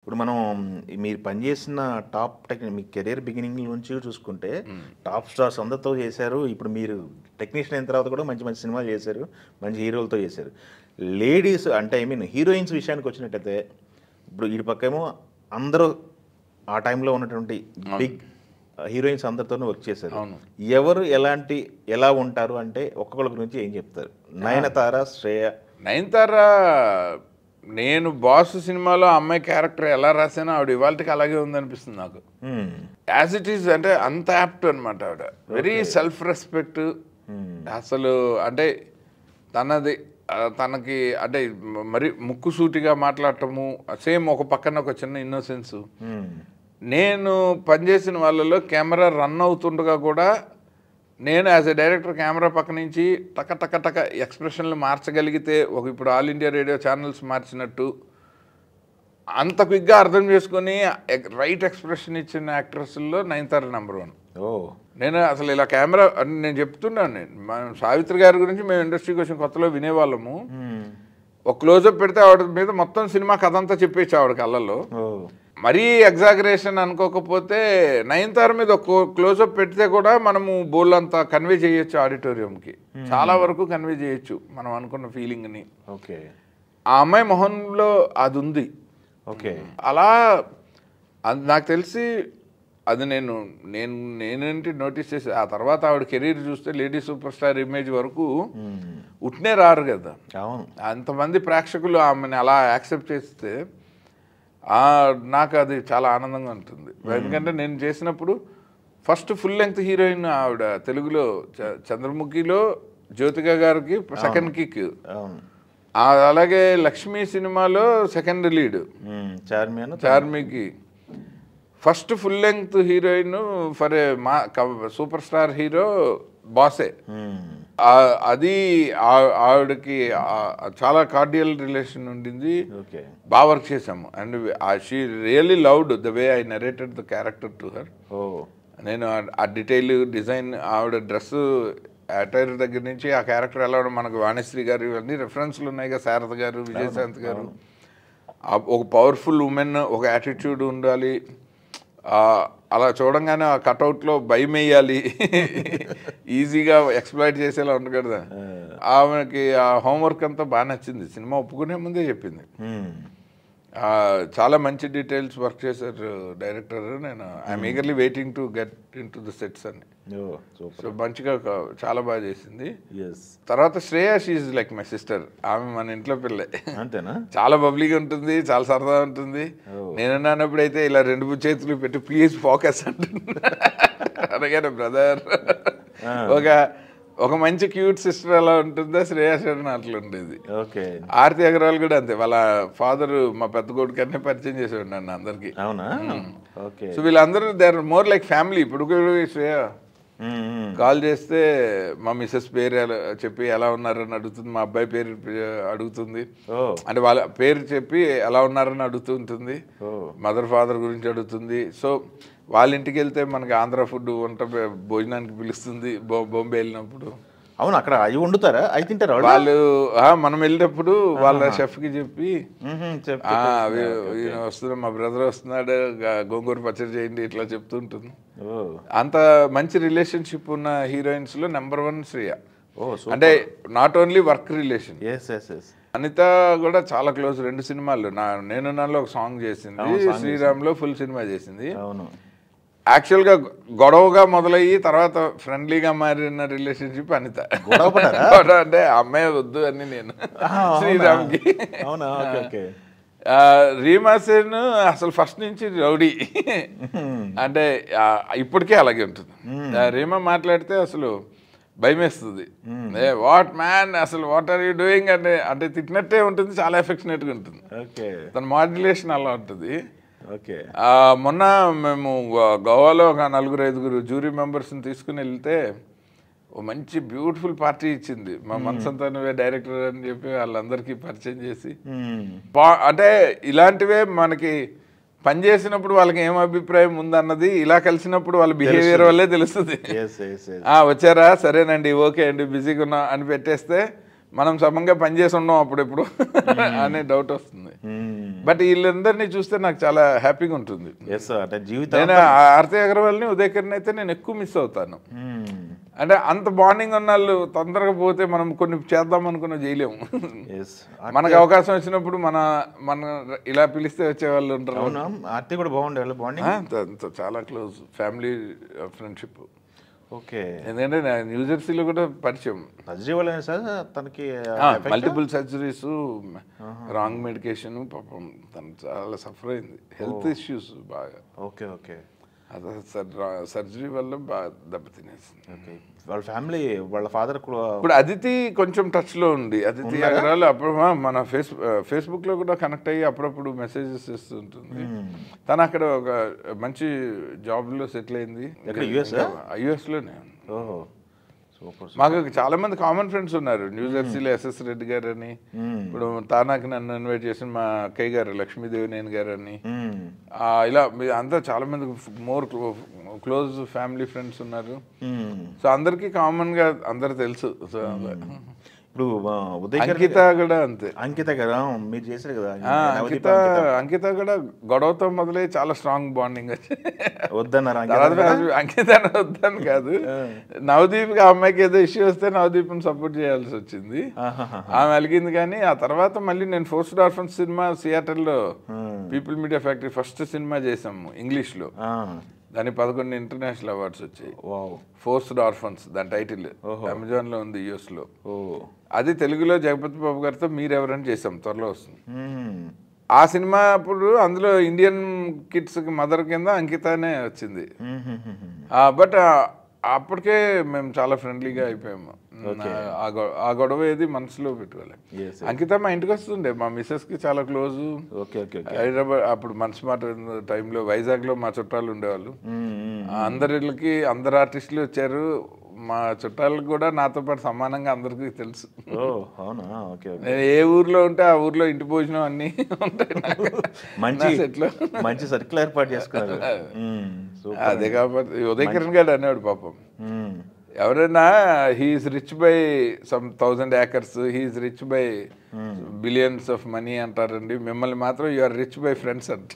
ఇప్పుడు మనం మీరు పనిచేసిన టాప్ మీ కెరీర్ బిగినింగ్ నుంచి చూసుకుంటే టాప్ స్టార్స్ అందరితో చేశారు. ఇప్పుడు మీరు టెక్నీషియన్ అయిన తర్వాత కూడా మంచి మంచి సినిమాలు చేశారు, మంచి హీరోలతో చేశారు. లేడీస్ అంటే హీరోయిన్స్ విషయానికి వచ్చినట్టయితే ఇప్పుడు ఈ పక్కేమో అందరూ ఆ టైంలో ఉన్నటువంటి బిగ్ హీరోయిన్స్ అందరితోనూ వర్క్ చేశారు. ఎవరు ఎలా ఉంటారు అంటే ఒక్కొక్కరి గురించి ఏం చెప్తారు? నయనతార, శ్రేయ. నయనతార నేను బాస్ సినిమాలో అమ్మాయి క్యారెక్టర్ ఎలా రాసానో ఆవిడ ఇవాళకి అలాగే ఉందనిపిస్తుంది నాకు. యాజ్ ఇట్ ఈస్ అంటే అంత యాప్ట్ అనమాట ఆవిడ. Very self respect. అసలు అంటే తనకి అంటే మరి ముక్కుసూటిగా మాట్లాడటము, సేమ్ ఒక పక్కన ఒక చిన్న ఇన్నోసెన్స్. నేను పనిచేసిన వాళ్ళలో కెమెరా రన్ అవుతుండగా కూడా నేను యాజ్ ఎ డైరెక్టర్ కెమెరా పక్క నుంచి టక టక టక ఎక్స్ప్రెషన్లు మార్చగలిగితే ఇప్పుడు ఆల్ ఇండియా రేడియో ఛానల్స్ మార్చినట్టు అంత క్విక్గా అర్థం చేసుకొని రైట్ ఎక్స్ప్రెషన్ ఇచ్చిన యాక్ట్రెస్లో నయనతార నెంబర్ 1. నేను అసలు ఇలా కెమెరా అని నేను చెప్తున్నాను. నేను సావిత్రి గారి గురించి మేము ఇండస్ట్రీకి వచ్చిన కొత్తలో వినేవాళ్ళము. ఒక క్లోజప్ పెడితే ఆవిడ మీద మొత్తం సినిమా కథ అంతా చెప్పేసి ఆవిడ కళ్ళల్లో. మరీ ఎగ్జాగరేషన్ అనుకోకపోతే నయనతార మీద ఒక క్లోజప్ పెడితే కూడా మనము బోల్ అంతా కన్వే చేయొచ్చు ఆడిటోరియంకి. చాలా వరకు కన్వే చేయొచ్చు మనం అనుకున్న ఫీలింగ్ని. ఆ అమ్మాయి మొహంలో అది ఉంది. అలా నాకు తెలిసి అది నేనేంటి నోటీస్ చేసి ఆ తర్వాత ఆవిడ కెరీర్ చూస్తే లేడీ సూపర్ స్టార్ ఇమేజ్ వరకు ఉట్నే రారు కదా. అంతమంది ప్రేక్షకులు ఆమెను అలా యాక్సెప్ట్ చేస్తే నాకు అది చాలా ఆనందంగా ఉంటుంది. ఎందుకంటే నేను చేసినప్పుడు ఫస్ట్ ఫుల్ లెంగ్త్ హీరోయిన్ ఆవిడ తెలుగులో చంద్రముఖిలో జ్యోతిక గారికి సెకండ్ కిక్, అలాగే లక్ష్మీ సినిమాలో సెకండ్ లీడ్ చార్మికి. First full length heroine for super star hero బాసే. అది ఆవిడకి చాలా కార్డియల్ రిలేషన్ ఉండింది. బాగా వర్క్ చేసాము. And she really loved the way I narrated the character to her. నేను ఆ డీటెయిల్ డిజైన్, ఆవిడ డ్రెస్ అటైర్ దగ్గర నుంచి ఆ క్యారెక్టర్ ఎలా మనకు వాణిశ్రీ గారు ఇవన్నీ రెఫరెన్స్లు ఉన్నాయి కదా. శారద గారు, విజయశాంత్ గారు. ఒక పవర్ఫుల్ ఉమెన్, ఒక యాటిట్యూడ్ ఉండాలి. అలా చూడంగానే ఆ కట్అవుట్లో భయం వేయాలి, ఈజీగా ఎక్స్ప్లాయిట్ చేసేలా ఉంది కదా. ఆమెకి ఆ హోంవర్క్ అంతా బాగా నచ్చింది. సినిమా ఒప్పుకునే ముందే చెప్పింది. చాలా మంచి డీటెయిల్స్ వర్క్ చేశారు డైరెక్టర్. నేను I'm eagerly waiting to get in to the sets అని. సో మంచిగా చాలా బాగా చేసింది. తర్వాత Shreya, she is like my sister. ఆమె మన ఇంట్లో పిల్లే. చాలా బబ్లీగా ఉంటుంది, చాలా సరదా ఉంటుంది. నేనన్నప్పుడు అయితే ఇలా 2 చేతులు పెట్టి ప్లీజ్ ఫోకస్ అంటున్నా. అలాగే బ్రదర్ ఒక మంచి క్యూట్ సిస్టర్ ఎలా ఉంటుందో శ్రేయా శరణ్ అట్లా ఉండేది. ఆర్తి అగర్వాల్ కూడా అంతే. వాళ్ళ ఫాదర్ మా పెద్ద కొడుకు అన్నీ పరిచయం చేసేవాడు నన్ను అందరికి. సో వీళ్ళందరూ they are more like family. ఇప్పుడు శ్రేయ కాల్ చేస్తే మా మిస్సెస్ పేరు చెప్పి ఎలా ఉన్నారని అడుగుతుంది, మా అబ్బాయి పేరు అడుగుతుంది. అంటే వాళ్ళ పేరు చెప్పి ఎలా ఉన్నారని అడుగుతూ ఉంటుంది, మదర్ ఫాదర్ గురించి అడుగుతుంది. సో వాళ్ళ ఇంటికి వెళ్తే మనకి ఆంధ్ర ఫుడ్ భోజనానికి పిలుస్తుంది బాంబే వెళ్ళినప్పుడు. అవును, అక్కడ అవి వండుతారా? అవి తింటారా వాళ్ళు? మనం వెళ్ళినప్పుడు వాళ్ళ షెఫ్కి చెప్పి వస్తున్నా, మా బ్రదర్ వస్తున్నాడు, గోంగూర పచ్చడి చేయండి ఇట్లా చెప్తూ ఉంటుంది. అంత మంచి రిలేషన్షిప్ ఉన్న హీరోయిన్స్లో నెంబర్ 1 శ్రేయ. అంటే not only work relation. Anitha కూడా చాలా క్లోజ్. 2 సినిమాలు నేను నాలో ఒక సాంగ్ చేసింది, శ్రీరామ్లో ఫుల్ సినిమా చేసింది. యాక్చువల్గా గొడవగా మొదలయ్యి తర్వాత ఫ్రెండ్లీగా మారిన రిలేషన్షిప్ అనిత. అంటే అమ్మాయి వద్దు అని నేను శ్రీరామ్కి. రీమా సేన్ అసలు ఫస్ట్ నుంచి రౌడీ. అంటే ఇప్పటికే అలాగే ఉంటుంది. రీమా మాట్లాడితే అసలు భయం వేస్తుంది. వాట్ మ్యాన్, అసలు వాట్ ఆర్ యూ డూయింగ్ అంటే తిట్టినట్టే ఉంటుంది, చాలా ఎఫెక్షనేట్గా ఉంటుంది. తన మాడ్యులేషన్ అలా ఉంటుంది. మొన్న మేము గోవాలో ఒక 4-5 జ్యూరీ మెంబర్స్ని తీసుకుని వెళ్తే ఓ మంచి బ్యూటిఫుల్ పార్టీ ఇచ్చింది. మా మనసంతా నువ్వే డైరెక్టర్ అని చెప్పి వాళ్ళందరికీ పరిచయం చేసి, అంటే ఇలాంటివే మనకి పనిచేసినప్పుడు వాళ్ళకి ఏం అభిప్రాయం ఉందన్నది ఇలా కలిసినప్పుడు వాళ్ళ బిహేవియర్ వల్లే తెలుస్తుంది. వచ్చారా, సరేనండి, ఓకే అండి, బిజీగా ఉన్నా అని పెట్టేస్తే మనం సమంగా పనిచేసి ఉన్నాం అప్పుడెప్పుడు అనే డౌట్ వస్తుంది. బట్ వీళ్ళందరినీ చూస్తే నాకు చాలా హ్యాపీగా ఉంటుంది. ఎస్ అంటే జీవితం నేను ఆర్తి అగర్వాల్ని, ఉదయ్ కిరణ్ అయితే నేను ఎక్కువ మిస్ అవుతాను. అంటే అంత బాండింగ్ ఉన్న వాళ్ళు తొందరగా పోతే మనం కొన్ని చేద్దాం అనుకున్న చేయలేము. మనకు అవకాశం వచ్చినప్పుడు మన ఇలా పిలిస్తే వచ్చే వాళ్ళు ఉంటారు. అవునా, ఆర్తి కూడా బాగుండే బాండింగ్, చాలా క్లోజ్ ఫ్యామిలీ ఫ్రెండ్షిప్. ఓకే. ఎందుకంటే న్యూ జెర్సీలో కూడా పరిచయం. సర్జరీ వల్ల సార్ తనకి మల్టిపుల్ సర్జరీస్, రాంగ్ మెడికేషన్, పాపం తను చాలా సఫర్ అయింది, హెల్త్ ఇష్యూస్ బాగా. Okay okay. అదే సర్జరీ వల్ల బాగా దెబ్బతినేసింది. ఓకే. వాళ్ళ ఫ్యామిలీ, వాళ్ళ ఫాదర్ కూడా ఇప్పుడు అదితి కొంచెం టచ్లో ఉంది. అదితి అగర్వాల్ అప్పుడు మన ఫేస్బుక్లో కూడా కనెక్ట్ అయ్యి అప్పుడప్పుడు మెసేజెస్ ఇస్తుంటుంది. తను అక్కడ ఒక మంచి జాబ్లో సెటిల్ అయింది, యుఎస్లోనే. మాకు చాలా మంది కామన్ ఫ్రెండ్స్ ఉన్నారు న్యూ జెర్సీలో. ఎస్ఎస్ రెడ్డి గారు అని, ఇప్పుడు తానాకి నన్ను ఇన్వైట్ చేసిన మా అక్కయ్య గారు లక్ష్మీదేవినేని గారు అని, ఇలా అంతా చాలా మంది మోర్ క్లోజ్ ఫ్యామిలీ ఫ్రెండ్స్ ఉన్నారు. సో అందరికి కామన్ గా అందరు తెలుసు. సో ఇప్పుడు అంకిత కూడా అంతే. అంకిత కదా మీరు చేశారు కదా, అంకిత కూడా గొడవతో మొదలై చాలా స్ట్రాంగ్ బాండింగ్ వచ్చి వద్దన్నారు. అంకిత వద్దని కాదు, నవదీప్ ఆ అమ్మాయికి ఏదో ఇష్యూ వస్తే నవదీప్ని సపోర్ట్ చేయాల్సి వచ్చింది, ఆమె అలిగింది. కానీ ఆ తర్వాత మళ్ళీ నేను ఫోర్స్డ్ ఆర్ఫన్స్ సినిమా సియాటర్లో people media factory first cinema చేసాము ఇంగ్లీష్లో. దానికి 11 ఇంటర్నేషనల్ అవార్డ్స్ వచ్చాయి. ఫోర్స్డ్ ఆర్ఫన్స్ దాని టైటిల్, అమెజాన్లో ఉంది, యూఎస్లో. అది తెలుగులో జగపతి బాబు గారితో మీరెవరని చేసాం, త్వరలో వస్తుంది. ఆ సినిమా అప్పుడు అందులో ఇండియన్ కిడ్స్కి మదర్ కింద అంకితానే వచ్చింది. బట్ అప్పటికే మేము చాలా ఫ్రెండ్లీగా అయిపోయాము. ఆ గొడవ ఏది మనసులో పెట్టుకోలేదు. అంకిత మా ఇంటికి వస్తుండే, మా మిస్సెస్కి చాలా క్లోజు. హైదరాబాద్ అప్పుడు మనసు మాట టైంలో వైజాగ్లో మా చుట్టాలు ఉండేవాళ్ళు. అందరికి అందరు ఆర్టిస్టులు వచ్చారు, మా చుట్టాలకు కూడా నాతో పాటు సమానంగా అందరికీ తెలుసు. నేను ఏ ఊర్లో ఉంటే ఆ ఊర్లో ఇంటి భోజనం అన్నీ ఉంటాయి. మంచి సర్కిల్ ఏర్పాటు చేసుకున్నారు. అదే కాబట్టి ఉదయ్ కిరణ్ గారు అనేవాడు పాపం, ఎవరైనా he's rich by some 1000 acres, he's rich by billions of money అంటారండి, మిమ్మల్ని మాత్రం you are rich by friends అంట.